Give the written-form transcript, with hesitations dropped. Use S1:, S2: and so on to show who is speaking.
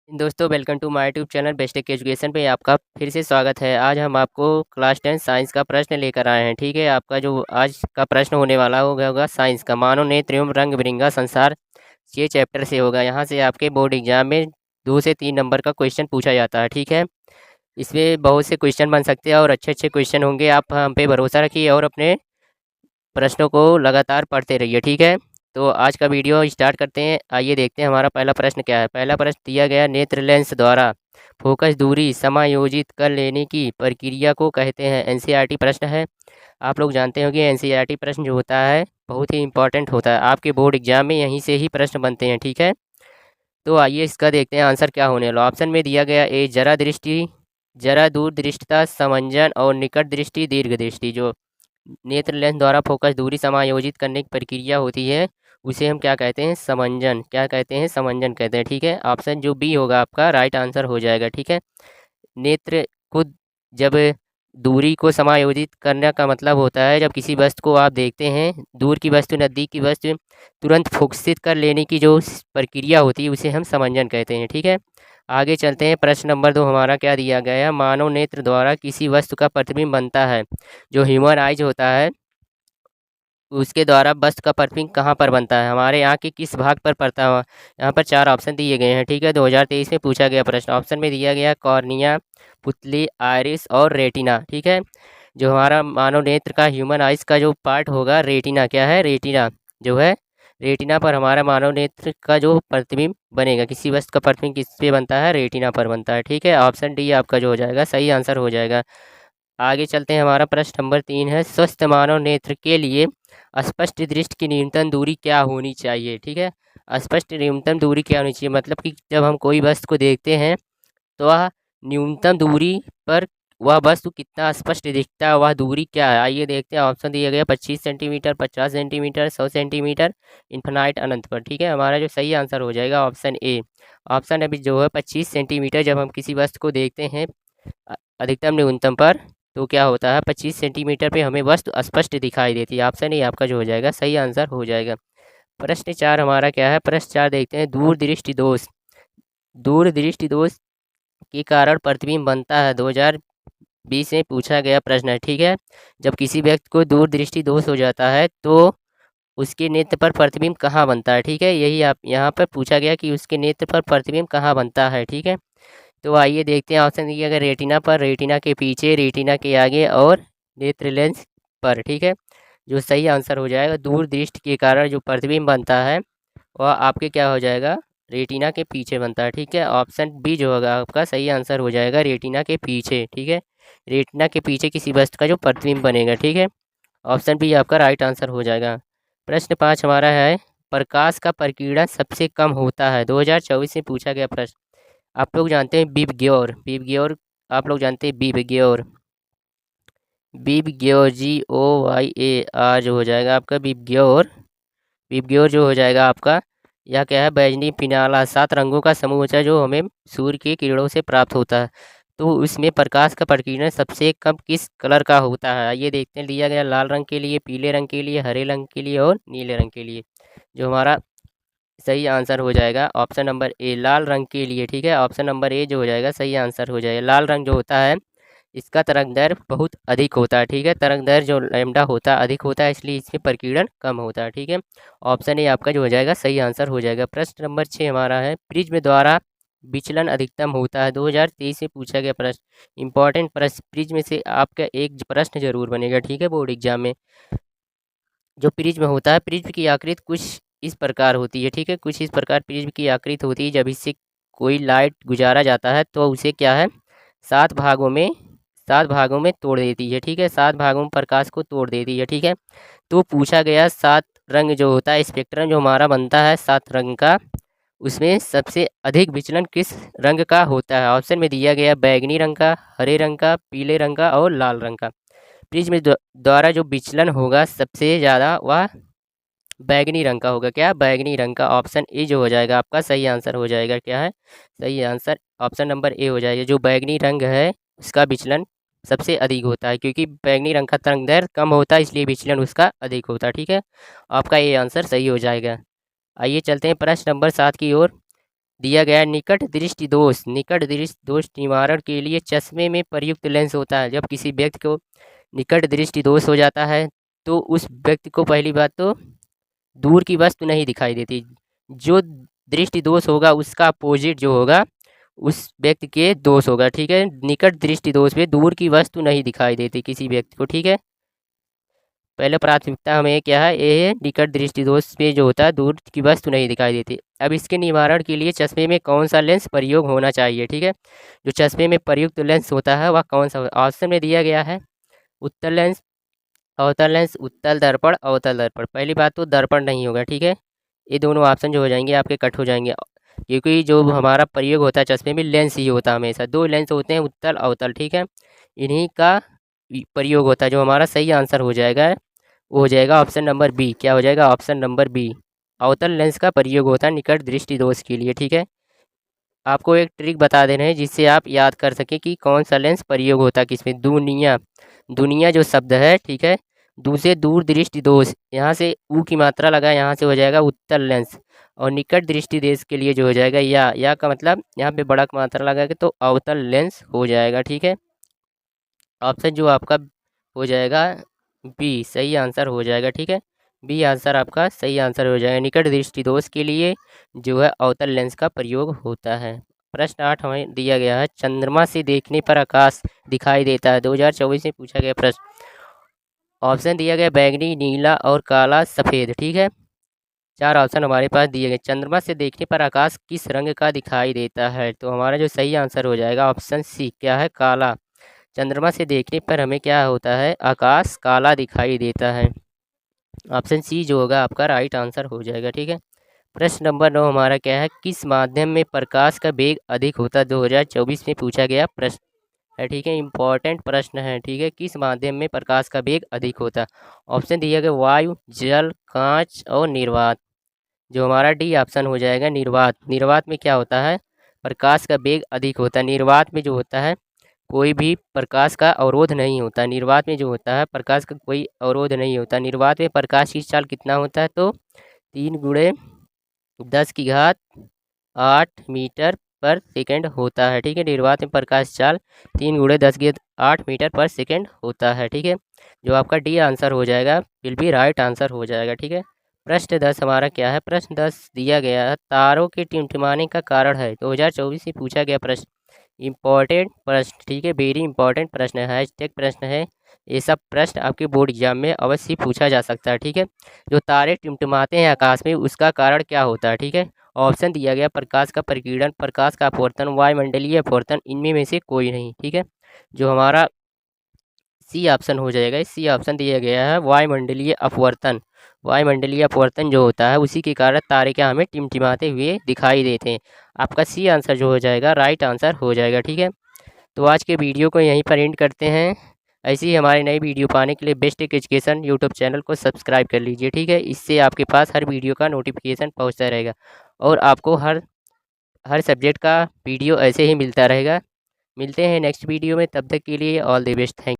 S1: दोस्तों welcome to my YouTube channel best tech education पे आपका फिर से स्वागत है। आज हम आपको क्लास 10 साइंस का प्रश्न लेकर आए हैं। ठीक है, आपका जो आज का प्रश्न होने वाला होगा साइंस का, मानव नेत्र एवं रंग बिरंगा संसार, ये चैप्टर से होगा। यहाँ से आपके बोर्ड एग्जाम में 2 से 3 नंबर का क्वेश्चन पूछा जाता है। ठीक है, इसमें बहुत से क्वेश्चन बन सकते हैं और अच्छे अच्छे क्वेश्चन होंगे। आप हम पे भरोसा रखिए और अपने प्रश्नों को लगातार पढ़ते रहिए। ठीक है, तो आज का वीडियो स्टार्ट करते हैं। आइए देखते हैं हमारा पहला प्रश्न क्या है। पहला प्रश्न दिया गया, नेत्र लेंस द्वारा फोकस दूरी समायोजित कर लेने की प्रक्रिया को कहते हैं। एनसीईआरटी प्रश्न है। आप लोग जानते होंगे एनसीईआरटी प्रश्न जो होता है बहुत ही इंपॉर्टेंट होता है। आपके बोर्ड एग्जाम में यहीं से ही प्रश्न बनते हैं। ठीक है, तो आइए इसका देखते हैं आंसर क्या होने वाला। ऑप्शन में दिया गया ए जरा दृष्टि, जरा दूर दृष्टिता, समंजन और निकट दृष्टि, दीर्घ दृष्टि। जो नेत्र लेंस द्वारा फोकस दूरी समायोजित करने की प्रक्रिया होती है उसे हम क्या कहते हैं? समंजन। क्या कहते हैं? समंजन कहते हैं। ठीक है, ऑप्शन जो बी होगा आपका राइट आंसर हो जाएगा। ठीक है, नेत्र को जब दूरी को समायोजित करने का मतलब होता है जब किसी वस्तु को आप देखते हैं, दूर की वस्तु नज़दीक की वस्तु तुरंत फोकसित कर लेने की जो प्रक्रिया होती है उसे हम समंजन कहते हैं। ठीक है, आगे चलते हैं। प्रश्न नंबर 2 हमारा क्या दिया गया है। मानव नेत्र द्वारा किसी वस्तु का प्रतिबिंब बनता है। जो ह्यूमन आइज होता है उसके द्वारा वस्तु का प्रतिबिंब कहाँ पर बनता है? हमारे आँख के किस भाग पर पड़ता है? यहाँ पर 4 ऑप्शन दिए गए हैं। ठीक है, 2023 में पूछा गया प्रश्न। ऑप्शन में दिया गया कॉर्निया, पुतली, आइरिस और रेटिना। ठीक है, जो हमारा मानव नेत्र का ह्यूमन आइज का जो पार्ट होगा रेटिना, क्या है? रेटिना जो है, रेटिना पर हमारा मानव नेत्र का जो प्रतिबिंब बनेगा, किसी वस्तु का प्रतिबिंब किस पे बनता है? रेटिना पर बनता है। ठीक है, ऑप्शन डी आपका जो हो जाएगा सही आंसर हो जाएगा। आगे चलते हैं। हमारा प्रश्न नंबर 3 है, स्वस्थ मानव नेत्र के लिए स्पष्ट दृष्टि की न्यूनतम दूरी क्या होनी चाहिए? ठीक है, स्पष्ट न्यूनतम दूरी क्या होनी चाहिए मतलब कि जब हम कोई वस्तु को देखते हैं तो वह न्यूनतम दूरी पर वह वस्तु कितना स्पष्ट दिखता है, वह दूरी क्या है? आइए देखते हैं। ऑप्शन दिया गया 25 सेंटीमीटर, 50 सेंटीमीटर, 100 सेंटीमीटर, इन्फिनाइट अनंत पर। ठीक है, हमारा जो सही आंसर हो जाएगा ऑप्शन ए। ऑप्शन अभी जो है 25 सेंटीमीटर, जब हम किसी वस्तु को देखते हैं अधिकतम न्यूनतम पर तो क्या होता है 25 सेंटीमीटर पे हमें वस्तु स्पष्ट दिखाई देती है। ऑप्शन ए आपका जो हो जाएगा सही आंसर हो जाएगा। प्रश्न 4 हमारा क्या है। प्रश्न 4 देखते हैं। दूर दृष्टि दोष, दूर दृष्टि दोष के कारण प्रतिबिंब बनता है। 2020 में पूछा गया प्रश्न है। ठीक है, जब किसी व्यक्ति को दूर दृष्टि दोष हो जाता है तो उसके नेत्र पर प्रतिबिंब कहाँ बनता है? ठीक है, यही आप यहाँ पर पूछा गया कि उसके नेत्र पर प्रतिबिंब कहाँ बनता है। ठीक है, तो आइए देखते हैं। ऑप्शन दिया गया रेटिना पर, रेटिना के पीछे, रेटिना के आगे और नेत्र लेंस पर। ठीक है, जो सही आंसर हो जाएगा दूर दृष्टि के कारण जो प्रतिबिंब बनता है वह आपके क्या हो जाएगा? रेटिना के पीछे बनता है। ठीक है, ऑप्शन बी जो होगा आपका सही आंसर हो जाएगा रेटिना के पीछे। ठीक है, रेटिना के पीछे किसी वस्तु का जो प्रतिबिंब बनेगा। ठीक है, ऑप्शन बी आपका राइट आंसर हो जाएगा। प्रश्न 5 हमारा है, प्रकाश का प्रकीर्णन सबसे कम होता है। 2024 में पूछा गया प्रश्न। आप लोग जानते हैं बीब ग्योर, आप लोग जानते हैं बीब ग्योर, GOR जो हो जाएगा आपका बीब ग्योर जो हो जाएगा आपका। यह क्या है? बैजनी पिनाला, 7 रंगों का समूह होता है जो हमें सूर्य की किरणों से प्राप्त होता है। तो उसमें प्रकाश का प्रकीर्णन सबसे कम किस कलर का होता है? ये देखते हैं। लिया गया लाल रंग के लिए, पीले रंग के लिए, हरे रंग के लिए और नीले रंग के लिए। जो हमारा सही आंसर हो जाएगा ऑप्शन नंबर ए, लाल रंग के लिए। ठीक है, ऑप्शन नंबर ए जो हो जाएगा सही आंसर हो जाएगा। लाल रंग जो होता है इसका तरंग दैर्घ्य बहुत अधिक होता है। ठीक है, तरंग दैर्घ्य जो लैम्डा होता है अधिक होता है, इसलिए इसमें प्रकीर्णन कम होता है। ठीक है, ऑप्शन ए आपका जो हो जाएगा सही आंसर हो जाएगा। प्रश्न नंबर 6 हमारा है, प्रिज्म द्वारा विचलन अधिकतम होता है। 2023 में पूछा गया प्रश्न, इंपॉर्टेंट प्रश्न। प्रिज्म से आपका एक प्रश्न जरूर बनेगा। ठीक है, बोर्ड एग्जाम में जो प्रिज्म होता है, प्रिज्म की आकृति कुछ इस प्रकार होती है। ठीक है, कुछ इस प्रकार प्रिज्म की आकृति होती है। जब इससे कोई लाइट गुजारा जाता है तो उसे क्या है? 7 भागों में 7 भागों में तोड़ देती है। ठीक है, 7 भागों में प्रकाश को तोड़ देती है। ठीक है, तो पूछा गया 7 रंग जो होता है, स्पेक्ट्रम जो हमारा बनता है 7 रंग का, उसमें सबसे अधिक विचलन किस रंग का होता है? ऑप्शन में दिया गया बैंगनी रंग का, हरे रंग का, पीले रंग का और लाल रंग का। प्रिज्म द्वारा जो विचलन होगा सबसे ज़्यादा वह बैंगनी रंग का होगा। क्या? बैंगनी रंग का। ऑप्शन ए जो हो जाएगा आपका सही आंसर हो जाएगा। क्या है सही आंसर? ऑप्शन नंबर ए हो जाएगा। जो बैंगनी रंग है उसका विचलन सबसे अधिक होता है, क्योंकि बैंगनी रंग का तरंग दैर्घ्य कम होता है इसलिए विचलन उसका अधिक होता है। ठीक है, आपका ये आंसर सही हो जाएगा। आइए चलते हैं प्रश्न नंबर 7 की ओर। दिया गया है निकट दृष्टि दोष। निकट दृष्टि दोष निवारण के लिए चश्मे में प्रयुक्त लेंस होता है। जब किसी व्यक्ति को निकट दृष्टि दोष हो जाता है तो उस व्यक्ति को पहली बात तो दूर की वस्तु नहीं दिखाई देती। जो दृष्टि दोष होगा उसका अपोजिट जो होगा उस व्यक्ति के दोष होगा, ठीक है। निकट दृष्टि दोष में दूर की वस्तु नहीं दिखाई देती किसी व्यक्ति को, ठीक है। पहले प्राथमिकता हमें क्या है, ये निकट दृष्टि दोष में जो होता है दूर की वस्तु नहीं दिखाई देती। अब इसके निवारण के लिए चश्मे में कौन सा लेंस प्रयोग होना चाहिए, ठीक है। जो चश्मे में प्रयुक्त लेंस होता है वह कौन सा ऑप्शन में दिया गया है, उत्तल लेंस, अवतल लेंस, उत्तल दर्पण, अवतल दर्पण। पहली बात तो दर्पण नहीं होगा, ठीक है। ये दोनों ऑप्शन जो हो जाएंगे आपके कट हो जाएंगे, क्योंकि जो हमारा प्रयोग होता है चश्मे में लेंस ही होता है हमेशा। दो लेंस होते हैं, उत्तल अवतल, ठीक है। इन्हीं का प्रयोग होता है। जो हमारा सही आंसर हो जाएगा वो हो जाएगा ऑप्शन नंबर बी। क्या हो जाएगा, ऑप्शन नंबर बी। अवतल लेंस का प्रयोग होता है निकट दृष्टि दोष के लिए, ठीक है। आपको एक ट्रिक बता दे रहे हैं जिससे आप याद कर सकें कि कौन सा लेंस प्रयोग होता है किसमें। दुनिया, दुनिया जो शब्द है, ठीक है, दू से दूर दृष्टि दोष, यहाँ से ऊ की मात्रा लगा, यहाँ से हो जाएगा उत्तल लेंस। और निकट दृष्टि दोष के लिए जो हो जाएगा या का मतलब यहाँ पे बड़ा का मात्रा लगा के तो अवतल लेंस हो जाएगा, ठीक है। ऑप्शन जो आपका हो जाएगा बी सही आंसर हो जाएगा, ठीक है। बी आंसर आपका सही आंसर हो जाएगा। निकट दृष्टि दोष के लिए जो है अवतल लेंस का प्रयोग होता है। प्रश्न 8 हमें दिया गया है, चंद्रमा से देखने पर आकाश दिखाई देता है। 2024 में पूछा गया प्रश्न। ऑप्शन दिया गया बैगनी, नीला और काला, सफ़ेद, ठीक है। चार ऑप्शन हमारे पास दिए गए। चंद्रमा से देखने पर आकाश किस रंग का दिखाई देता है, तो हमारा जो सही आंसर हो जाएगा ऑप्शन सी, क्या है, काला। चंद्रमा से देखने पर हमें क्या होता है, आकाश काला दिखाई देता है। ऑप्शन सी जो होगा आपका राइट आंसर हो जाएगा, ठीक है। प्रश्न नंबर 9 हमारा क्या है, किस माध्यम में प्रकाश का वेग अधिक होता है। 2024 में पूछा गया प्रश्न है, ठीक है। इंपॉर्टेंट प्रश्न है, ठीक है। किस माध्यम में प्रकाश का वेग अधिक होता है। ऑप्शन दिया गया वायु, जल, कांच और निर्वात। जो हमारा डी ऑप्शन हो जाएगा निर्वात। निर्वात में क्या होता है, प्रकाश का वेग अधिक होता है। निर्वात में जो होता है कोई भी प्रकाश का अवरोध नहीं होता। निर्वात में जो होता है प्रकाश का कोई अवरोध नहीं होता। निर्वात में प्रकाश की चाल कितना होता है, तो 3×10⁸ मीटर पर सेकंड होता है, ठीक है। निर्वात में प्रकाश चाल 3×10⁸ मीटर पर सेकंड होता है, ठीक है। जो आपका डी आंसर हो जाएगा विल बी राइट आंसर हो जाएगा, ठीक है। प्रश्न 10 हमारा क्या है, प्रश्न 10 दिया गया है, तारों के टिमटिमाने का कारण है। 2024 में पूछा गया प्रश्न। इम्पॉर्टेंट प्रश्न, ठीक है, वेरी इंपॉर्टेंट प्रश्न है, हैशटैग प्रश्न है। ये सब प्रश्न आपके बोर्ड एग्जाम में अवश्य पूछा जा सकता है, ठीक है। जो तारे टिमटिमाते हैं आकाश में उसका कारण क्या होता है, ठीक है। ऑप्शन दिया गया प्रकाश का प्रकीर्णन, प्रकाश का अपवर्तन, वायुमंडलीय अपवर्तन, इनमें में से कोई नहीं, ठीक है। जो हमारा सी ऑप्शन हो जाएगा, सी ऑप्शन दिया गया है वायुमंडलीय अपवर्तन। वायुमंडलीय अपवर्तन जो होता है उसी के कारण तारे क्या हमें टिमटिमाते हुए दिखाई देते हैं। आपका सी आंसर जो हो जाएगा राइट आंसर हो जाएगा, ठीक है। तो आज के वीडियो को यहीं पर एंड करते हैं। ऐसी ही हमारी नई वीडियो पाने के लिए best tech education YouTube channel को सब्सक्राइब कर लीजिए, ठीक है। इससे आपके पास हर वीडियो का नोटिफिकेशन पहुंचता रहेगा और आपको हर हर सब्जेक्ट का वीडियो ऐसे ही मिलता रहेगा। मिलते हैं नेक्स्ट वीडियो में, तब तक के लिए ऑल द बेस्ट, थैंक